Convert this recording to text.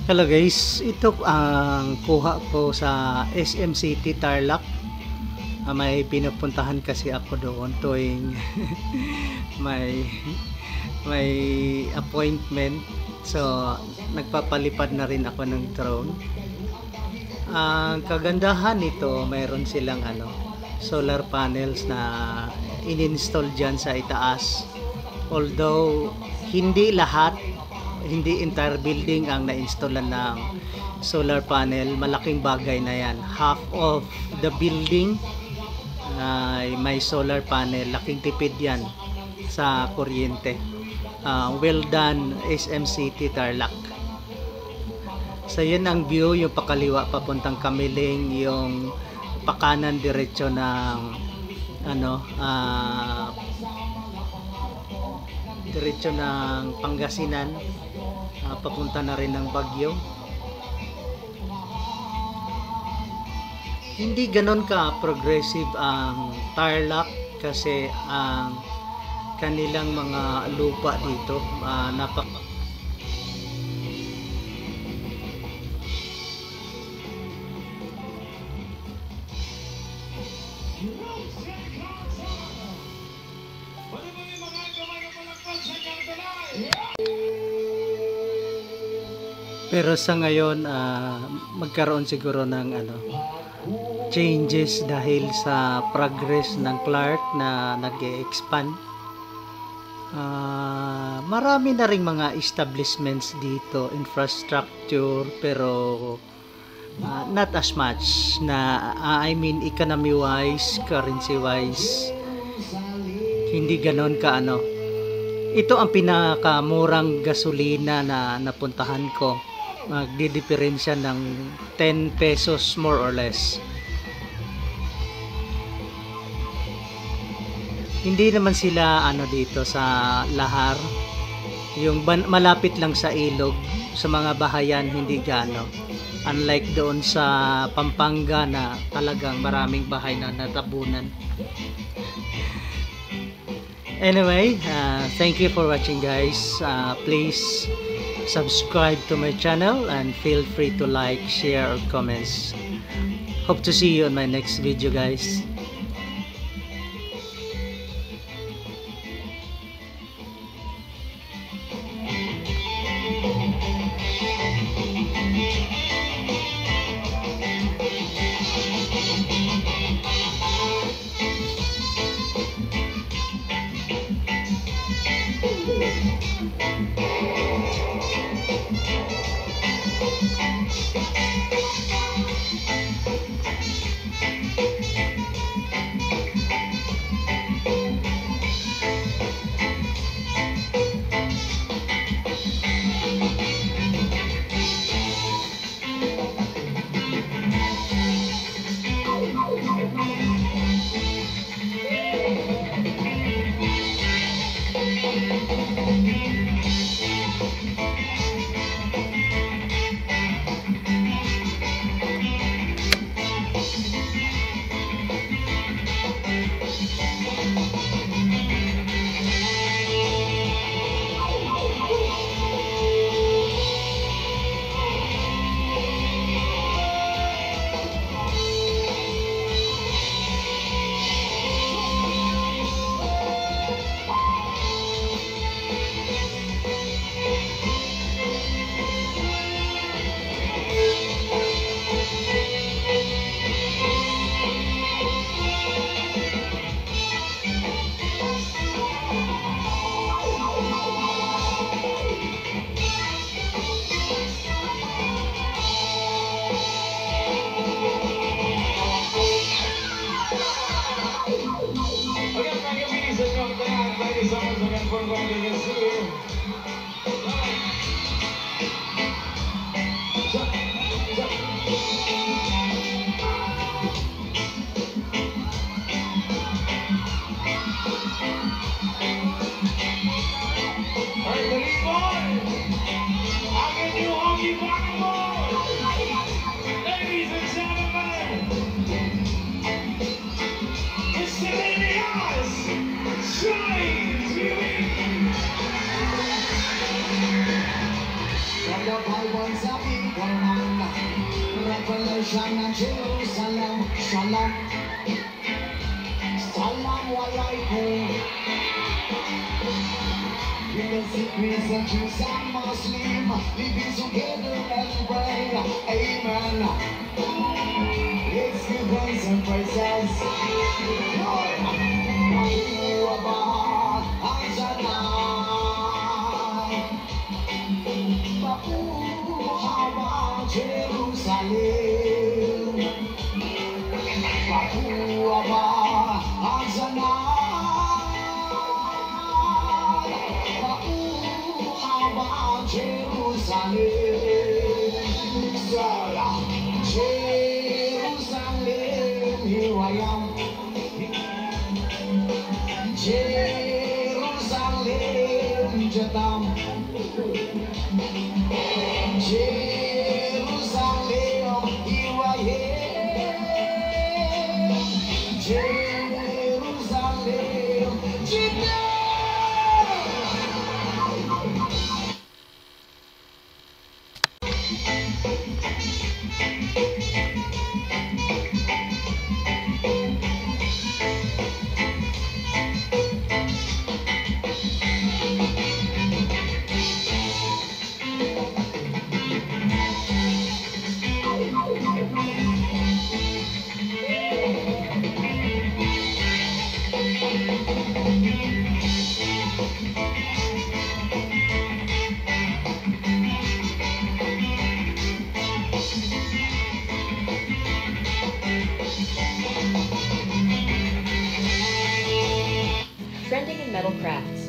Hello guys, ito ang kuha ko sa SM City Tarlac. May pinupuntahan kasi ako doon tuwing may may appointment. So nagpapalipad na rin ako ng drone. Ang kagandahan nito, mayroon silang solar panels na in-install dyan sa itaas. Although hindi entire building ang na-installan ng solar panel, malaking bagay na yan. Half of the building ay may solar panel, laking tipid yan sa kuryente. Well done SM City Tarlac. So yun ang view, yung pakaliwa papuntang Kamiling, yung pakanan diretso ng diretso ng Pangasinan, papunta na rin ng Baguio. Hindi ganon ka progressive ang Tarlac kasi ang kanilang mga lupa dito pero sa ngayon magkaroon siguro ng changes dahil sa progress ng Clark na nag-e-expand. Marami na ring mga establishments dito, infrastructure, pero not as much na I mean economy wise, currency wise, hindi ganon ka ito ang pinakamurang gasolina na napuntahan ko. Magdidiferensya ng 10 pesos more or less. Hindi naman sila dito sa Lahar, yung malapit lang sa ilog, sa mga bahayan hindi gaano. Unlike doon sa Pampanga na talagang maraming bahay na natabunan. Anyway, thank you for watching guys. Please subscribe to my channel and feel free to like, share or comments. Hope to see you on my next video guys. Ladies and gentlemen, it's the eyes, shine, beauty. Jerusalem, Jerusalem, Shalom. Salam alaikum. In the sickness of Jews and Muslim, living together and pray. Amen. Let's give thanks and praises. Lord, Allahu Akbar, Adonai. Babu Hawa, Jerusalem. Babu Hawa, Adonai. Babu Hawa, Jerusalem. Jerusalem, here I am. Jerusalem, Jatam. Jerusalem, here I am. Jerusalem, Jatam. Trending in metal crafts.